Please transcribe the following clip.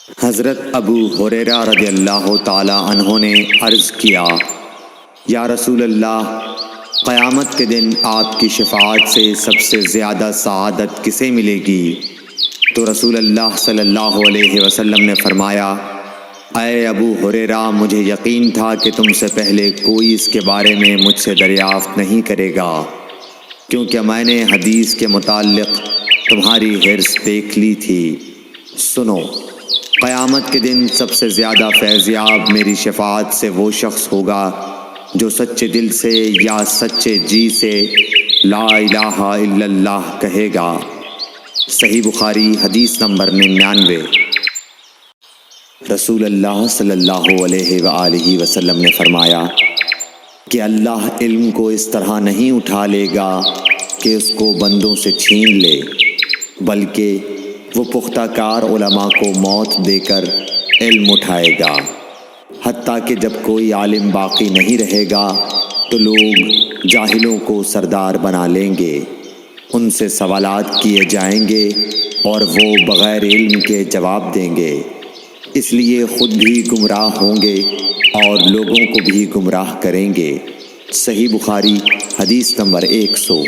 حضرت ابو ہریرہ رضی اللہ تعالی عنہ نے عرض کیا، یا رسول اللہ، قیامت کے دن آپ کی شفاعت سے سب سے زیادہ سعادت کسے ملے گی؟ تو رسول اللہ صلی اللہ علیہ وسلم نے فرمایا، اے ابو ہریرہ، مجھے یقین تھا کہ تم سے پہلے کوئی اس کے بارے میں مجھ سے دریافت نہیں کرے گا، کیونکہ میں نے حدیث کے متعلق تمہاری حرص دیکھ لی تھی۔ سنو، قیامت کے دن سب سے زیادہ فیضیاب میری شفاعت سے وہ شخص ہوگا جو سچے دل سے یا سچے جی سے لا الہ الا اللہ کہے گا۔ صحیح بخاری حدیث نمبر 99۔ رسول اللہ صلی اللہ علیہ وآلہ وسلم نے فرمایا کہ اللہ علم کو اس طرح نہیں اٹھا لے گا کہ اس کو بندوں سے چھین لے، بلکہ وہ پختہ کار علماء کو موت دے کر علم اٹھائے گا، حتیٰ کہ جب کوئی عالم باقی نہیں رہے گا تو لوگ جاہلوں کو سردار بنا لیں گے، ان سے سوالات کیے جائیں گے اور وہ بغیر علم کے جواب دیں گے، اس لیے خود بھی گمراہ ہوں گے اور لوگوں کو بھی گمراہ کریں گے۔ صحیح بخاری حدیث نمبر 100۔